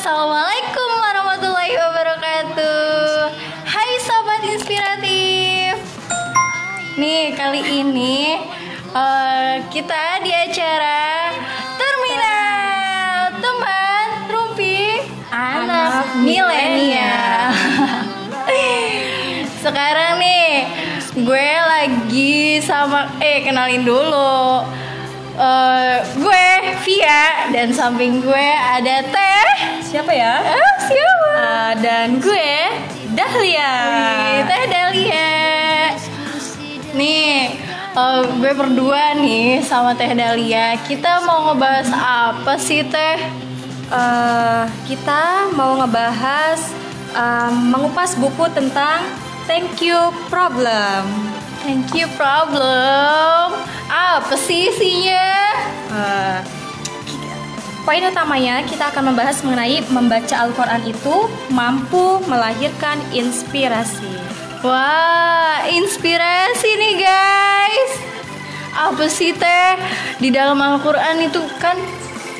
Assalamualaikum warahmatullahi wabarakatuh. Hai Sobat Inspiratif. Nih kali ini kita di acara Terminal Teman Rumpi Anak Milenial. Sekarang nih gue lagi sama kenalin dulu. Gue Via dan samping gue ada Teh. Siapa ya? Siapa? Dan gue Dahlia. Teh Dahlia. Nih, gue berdua nih sama Teh Dahlia. Kita mau ngebahas apa sih, Teh? Kita mau ngebahas mengupas buku tentang Thank You Problem. Thank you problem. Apa sih isinya? Poin utamanya kita akan membahas mengenai membaca Al-Quran itu mampu melahirkan inspirasi. Wah, inspirasi nih guys. Apa sih Teh? Di dalam Al-Quran itu kan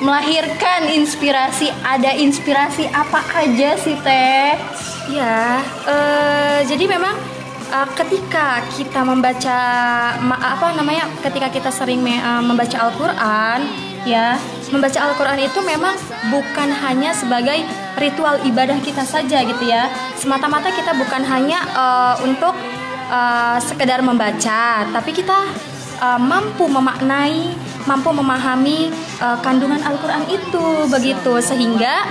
melahirkan inspirasi. Ada inspirasi apa aja sih Teh? Ya, jadi memang ketika kita membaca ketika kita sering membaca Al-Quran, ya, membaca Al-Quran itu memang bukan hanya sebagai ritual ibadah kita saja gitu ya. Semata-mata kita bukan hanya untuk sekedar membaca, tapi kita mampu memaknai, mampu memahami kandungan Al-Quran itu begitu, sehingga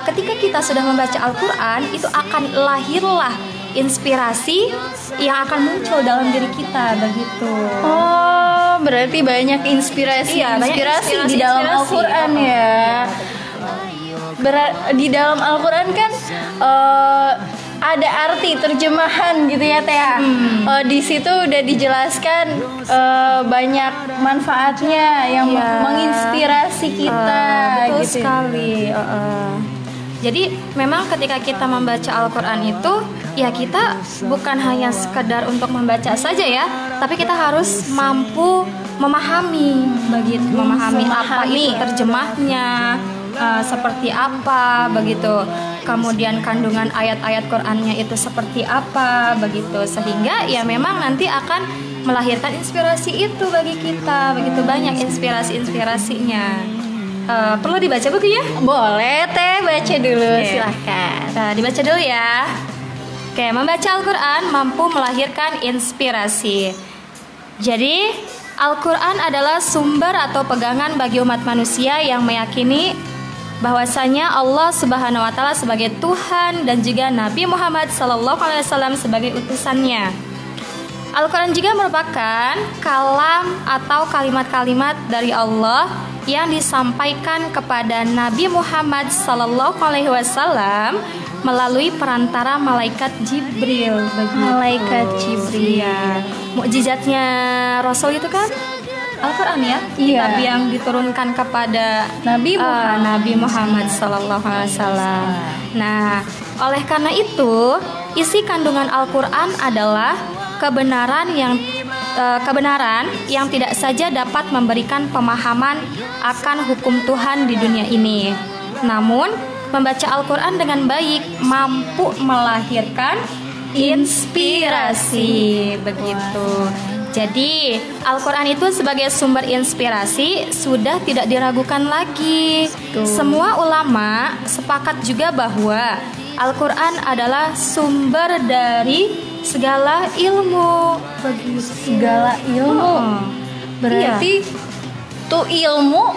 ketika kita sudah membaca Al-Quran itu akan lahirlah inspirasi yang akan muncul dalam diri kita begitu. Oh, berarti banyak inspirasi, di dalam Al-Quran ya. Di dalam Al-Quran kan ada arti terjemahan gitu ya Teh. Di situ udah dijelaskan banyak manfaatnya yang menginspirasi kita. Betul gitu. sekali. Jadi memang ketika kita membaca Al-Quran itu, ya kita bukan hanya sekedar untuk membaca saja ya, tapi kita harus mampu memahami begitu, memahami apa itu terjemahnya, seperti apa begitu. Kemudian kandungan ayat-ayat Qur'annya itu seperti apa begitu, sehingga ya memang nanti akan melahirkan inspirasi itu bagi kita. Begitu banyak inspirasinya. Perlu dibaca bukunya? Boleh Teh, baca dulu. Silahkan. Nah, dibaca dulu ya. Oke, membaca Al-Quran mampu melahirkan inspirasi. Jadi Al-Quran adalah sumber atau pegangan bagi umat manusia yang meyakini bahwasanya Allah Subhanahu wa Ta'ala sebagai Tuhan dan juga Nabi Muhammad SAW sebagai utusannya. Al-Quran juga merupakan kalam atau kalimat-kalimat dari Allah yang disampaikan kepada Nabi Muhammad SAW melalui perantara malaikat Jibril. Malaikat Jibril. Ya. Mukjizatnya Rasul itu kan Al-Quran ya, kitab yang diturunkan kepada Nabi Muhammad SAW. Nah, oleh karena itu, isi kandungan Al-Quran adalah kebenaran yang tidak saja dapat memberikan pemahaman akan hukum Tuhan di dunia ini, namun membaca Al-Quran dengan baik mampu melahirkan inspirasi begitu. Jadi Al-Quran itu sebagai sumber inspirasi sudah tidak diragukan lagi. Semua ulama sepakat juga bahwa Al-Quran adalah sumber dari segala ilmu. Begitu, segala ilmu. Berarti tuh ilmu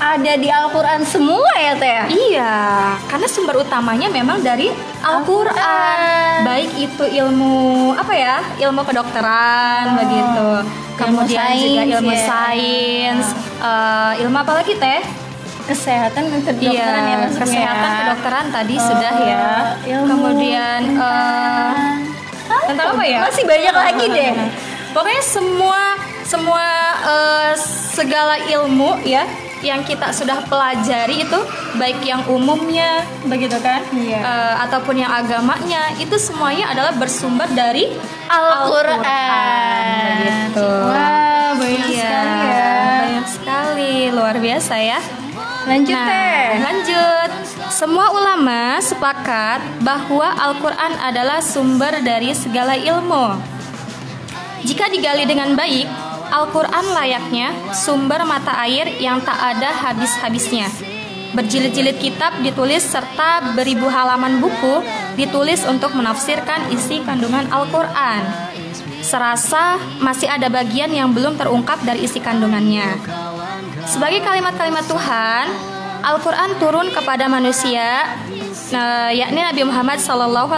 ada di Al-Quran semua ya Teh? Iya, karena sumber utamanya memang dari Al-Quran. Baik itu ilmu ilmu kedokteran begitu. Kemudian juga ilmu sains. Ilmu apa lagi Teh? Kesehatan dan kedokteran ya maksudnya. Kesehatan kedokteran tadi sudah ya. Kemudian tentang apa ya? Masih banyak lagi deh. Pokoknya segala ilmu ya yang kita sudah pelajari itu, baik yang umumnya begitu kan, ataupun yang agamanya, itu semuanya adalah bersumber dari Al-Quran. Begitu. Wah, banyak sekali ya. Banyak sekali, luar biasa ya. Lanjut Teh. Lanjut. Semua ulama sepakat bahwa Al-Quran adalah sumber dari segala ilmu. Jika digali dengan baik, Al-Quran layaknya sumber mata air yang tak ada habis-habisnya. Berjilid-jilid kitab ditulis serta beribu halaman buku ditulis untuk menafsirkan isi kandungan Al-Quran. Serasa masih ada bagian yang belum terungkap dari isi kandungannya. Sebagai kalimat-kalimat Tuhan, Al-Quran turun kepada manusia, yakni Nabi Muhammad SAW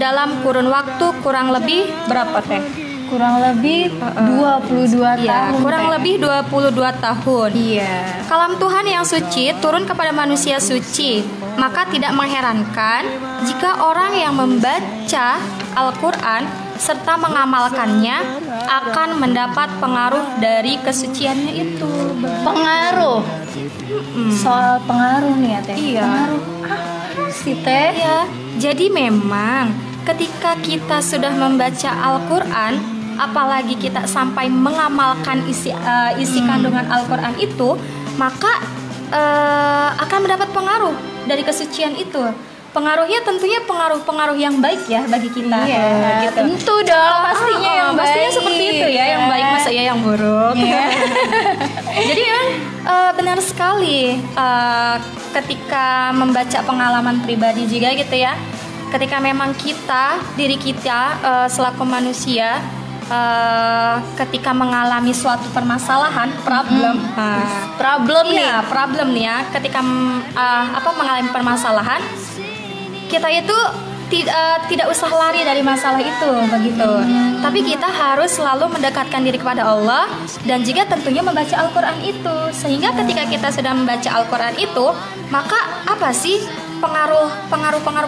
dalam kurun waktu kurang lebih berapa teh? Kurang lebih 22 Ya, tahun. kurang lebih 22 tahun. Iya. Kalam Tuhan yang suci turun kepada manusia suci. Maka tidak mengherankan jika orang yang membaca Al-Quran serta mengamalkannya akan mendapat pengaruh dari kesuciannya itu. Pengaruh. Soal pengaruh nih ya Teh. Iya. Pengaruh apa sih Teh? Ya, jadi memang ketika kita sudah membaca Al-Quran, apalagi kita sampai mengamalkan isi kandungan Al-Quran itu, maka akan mendapat pengaruh dari kesucian itu. Pengaruhnya tentunya pengaruh yang baik ya bagi kita. Iya, gitu. tentu dong, pastinya yang baik. Pastinya seperti itu ya, yang baik masa ya yang buruk. Iya. Jadi memang benar sekali ketika membaca pengalaman pribadi juga gitu ya. Ketika memang diri kita selaku manusia ketika mengalami suatu permasalahan, problem nih ya, ketika mengalami permasalahan, kita itu tidak usah lari dari masalah itu begitu. Tapi kita harus selalu mendekatkan diri kepada Allah dan juga tentunya membaca Al-Quran itu. Sehingga ketika kita sudah membaca Al-Quran itu, maka apa sih pengaruh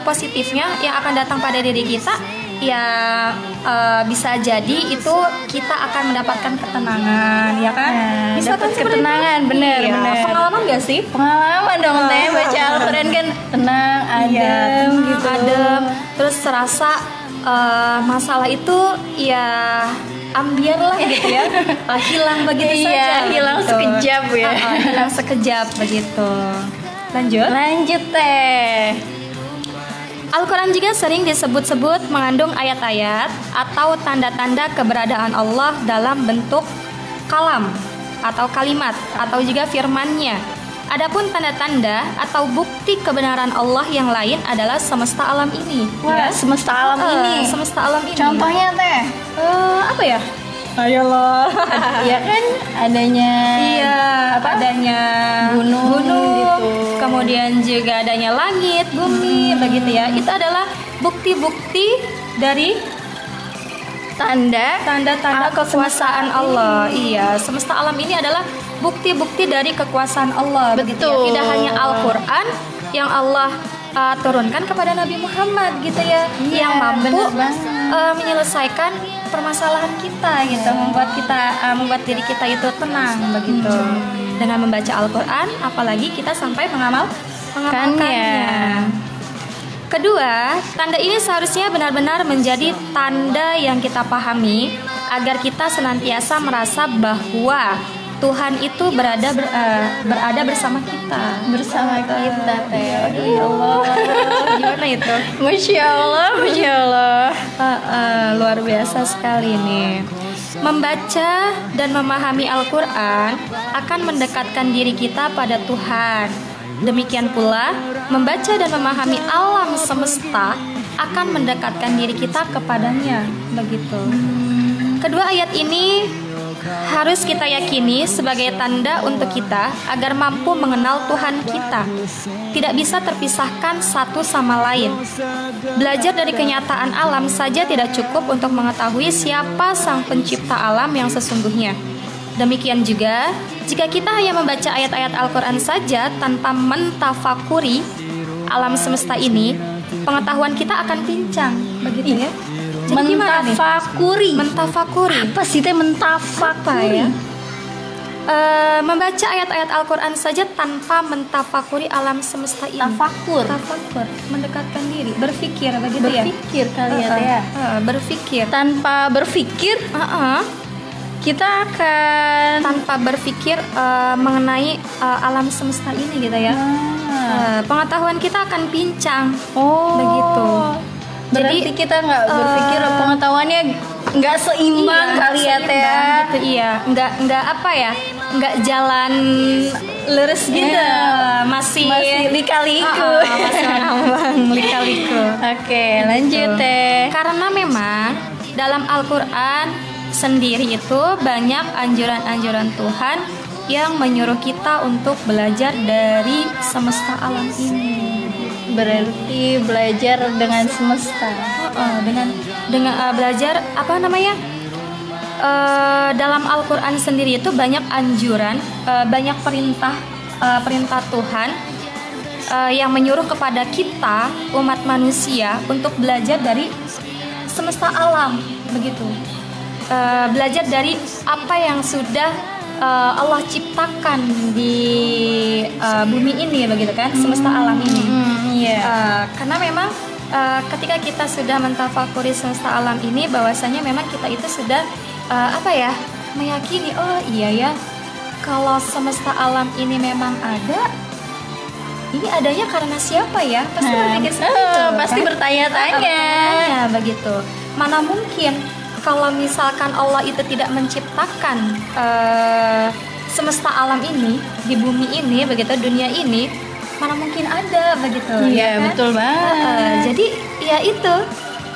positifnya yang akan datang pada diri kita? Ya bisa jadi itu kita akan mendapatkan ketenangan, ya kan? Bisa dapat ketenangan, bener. Pengalaman gak sih? Pengalaman dong Teh, baca Al-Quran kan tenang, adem gitu. Adem, terus serasa masalah itu ya ambiar lah gitu ya, hilang begitu saja. Hilang gitu. sekejap ya. Hilang sekejap begitu. Lanjut Teh. Al-Quran juga sering disebut-sebut mengandung ayat-ayat atau tanda-tanda keberadaan Allah dalam bentuk kalam atau kalimat atau juga firman-Nya. Adapun tanda-tanda atau bukti kebenaran Allah yang lain adalah semesta alam ini. Wah, semesta alam ini. Semesta alam ini. Contohnya Teh? Apa ya? Ayolah. Ya kan adanya adanya gunung gitu. Kemudian juga adanya langit, bumi, begitu ya. Itu adalah bukti-bukti dari tanda-tanda kekuasaan Allah. Iya, semesta alam ini adalah bukti-bukti dari kekuasaan Allah. Begitu ya. Tidak hanya Al-Quran yang Allah turunkan kepada Nabi Muhammad gitu ya, yang mampu menyelesaikan permasalahan kita gitu, membuat diri kita itu tenang begitu. Dengan membaca Al-Quran, apalagi kita sampai mengamalkannya. Kedua, tanda ini seharusnya benar-benar menjadi tanda yang kita pahami agar kita senantiasa merasa bahwa Tuhan itu berada bersama kita. Teh. Aduh ya Allah. Gimana itu? Masya Allah. Luar biasa sekali nih. Membaca dan memahami Al-Quran akan mendekatkan diri kita pada Tuhan. Demikian pula, membaca dan memahami alam semesta akan mendekatkan diri kita kepadanya. Begitu. Kedua ayat ini harus kita yakini sebagai tanda untuk kita agar mampu mengenal Tuhan kita. Tidak bisa terpisahkan satu sama lain. Belajar dari kenyataan alam saja tidak cukup untuk mengetahui siapa sang pencipta alam yang sesungguhnya. Demikian juga, jika kita hanya membaca ayat-ayat Al-Quran saja tanpa mentafakuri alam semesta ini, pengetahuan kita akan pincang. Begitu ya. Mentafakuri. Apa sih Teh mentafakuri? Membaca ayat-ayat Al-Quran saja tanpa mentafakuri alam semesta ini. Tafakur, mendekatkan diri, berpikir begitu berpikir kali ya. Berpikir. Tanpa berpikir, kita akan mengenai alam semesta ini gitu ya. pengetahuan kita akan pincang. Oh. Begitu. Berarti Jadi, kita nggak berpikir pengetahuannya nggak seimbang kali ya Teh. seimbang gitu, iya, nggak apa ya, nggak jalan lurus gitu, Iya. masih lika-liku. masih ngambang lika-liku. Oke, lanjut Teh. Karena memang dalam Al-Quran sendiri itu banyak anjuran-anjuran Tuhan yang menyuruh kita untuk belajar dari semesta alam ini. Berarti belajar dengan semesta. Dengan belajar apa namanya, dalam Al-Quran sendiri itu banyak anjuran, banyak perintah Tuhan yang menyuruh kepada kita umat manusia untuk belajar dari semesta alam, begitu. Belajar dari apa yang sudah Allah ciptakan di bumi ini, begitu kan, semesta alam ini. Karena memang ketika kita sudah mentafakuri semesta alam ini, bahwasanya memang kita itu sudah meyakini, oh iya ya, kalau semesta alam ini memang ada, ini adanya karena siapa ya? Pasti berpikir seperti itu, pasti kan? bertanya-tanya. Begitu. Mana mungkin kalau misalkan Allah itu tidak menciptakan semesta alam ini di bumi ini, begitu, dunia ini, mana mungkin ada, begitu. Iya, kan? betul banget. Jadi ya itu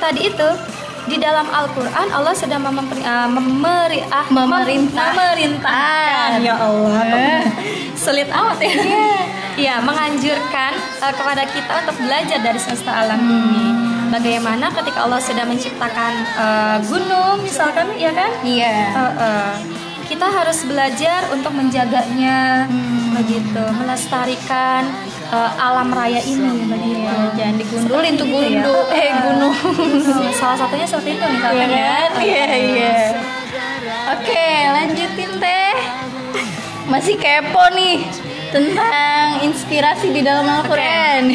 tadi itu di dalam Al-Quran Allah sudah memerintahkan, ya Allah, sulit amat ya. Ya, menganjurkan kepada kita untuk belajar dari semesta alam ini. Bagaimana ketika Allah sudah menciptakan gunung misalkan, ya kan? Iya. Kita harus belajar untuk menjaganya, begitu, melestarikan alam raya ini, begitu. Jangan digundulin tuh gunung. Salah satunya seperti itu misalkan ya. Iya. Oke, lanjutin Teh. Masih kepo nih tentang inspirasi di dalam Al-Quran.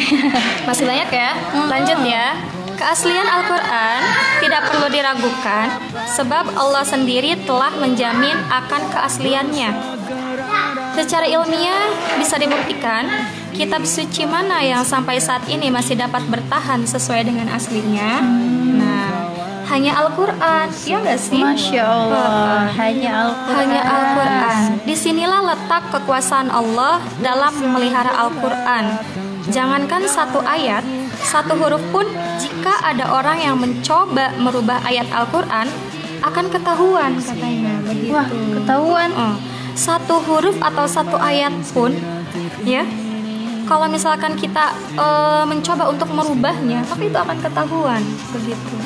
Masih banyak ya. Lanjut ya. Keaslian Al-Quran tidak perlu diragukan, sebab Allah sendiri telah menjamin akan keasliannya. Secara ilmiah bisa dibuktikan, kitab suci mana yang sampai saat ini masih dapat bertahan sesuai dengan aslinya. Nah, hanya Al-Quran, ya nggak sih? Masya Allah, hanya Al-Quran. Hanya Al-Quran. Disinilah letak kekuasaan Allah dalam memelihara Al-Quran. Jangankan satu ayat, satu huruf pun, jika ada orang yang mencoba merubah ayat Al-Quran, akan ketahuan katanya. Begitu. Wah, ketahuan. Satu huruf atau satu ayat pun, ya, kalau misalkan kita mencoba untuk merubahnya, maka itu akan ketahuan. Begitu.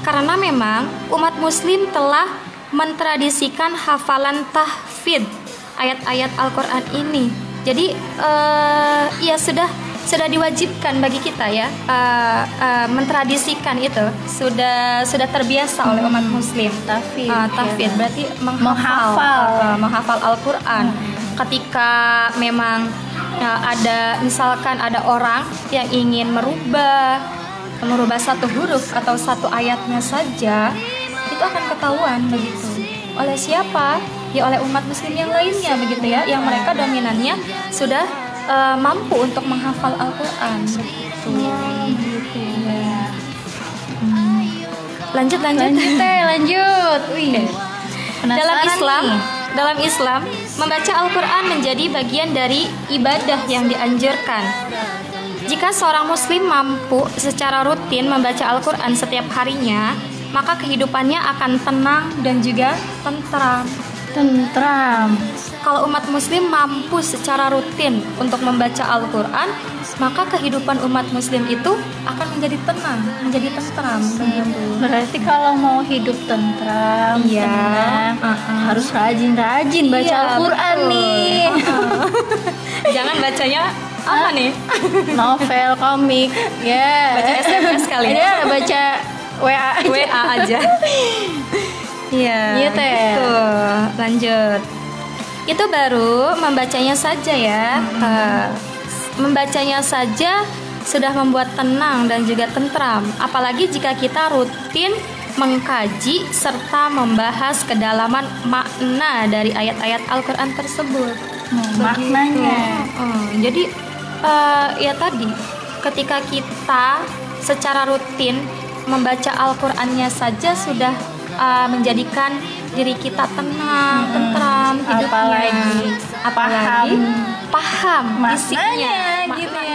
Karena memang umat muslim telah mentradisikan hafalan tahfidz ayat-ayat Al-Quran ini. Jadi ya sudah diwajibkan bagi kita ya, mentradisikan itu sudah terbiasa oleh umat muslim. Tahfidz berarti menghafal Al-Quran. Ketika memang misalkan ada orang yang ingin merubah satu huruf atau satu ayatnya saja, itu akan ketahuan, begitu. Oleh siapa? Ya oleh umat muslim yang lainnya, begitu ya, yang mereka dominannya sudah mampu untuk menghafal Al-Quran, begitu. Lanjut Lanjut. Wih. Dalam Islam, membaca Al-Quran menjadi bagian dari ibadah yang dianjurkan. Jika seorang muslim mampu secara rutin membaca Al-Quran setiap harinya, maka kehidupannya akan tenang dan juga tentram. Kalau umat muslim mampu secara rutin untuk membaca Al-Quran, maka kehidupan umat muslim itu akan menjadi tenang, menjadi tentram. Berarti kalau mau hidup tentram, tenang, harus rajin-rajin baca Al-Quran nih. Jangan bacanya apa nih? Novel, komik, ya. Baca SMS kali ya. Baca WA aja. Iya, Teh. Lanjut. Itu baru membacanya saja ya. Membacanya saja sudah membuat tenang dan juga tentram. Apalagi jika kita rutin mengkaji serta membahas kedalaman makna dari ayat-ayat Al-Quran tersebut. Maknanya. Jadi Ya tadi, ketika kita secara rutin membaca Al-Qur'annya saja sudah menjadikan diri kita tenang, tentram hidupnya. Apalagi paham maknanya fisiknya, gitu ya.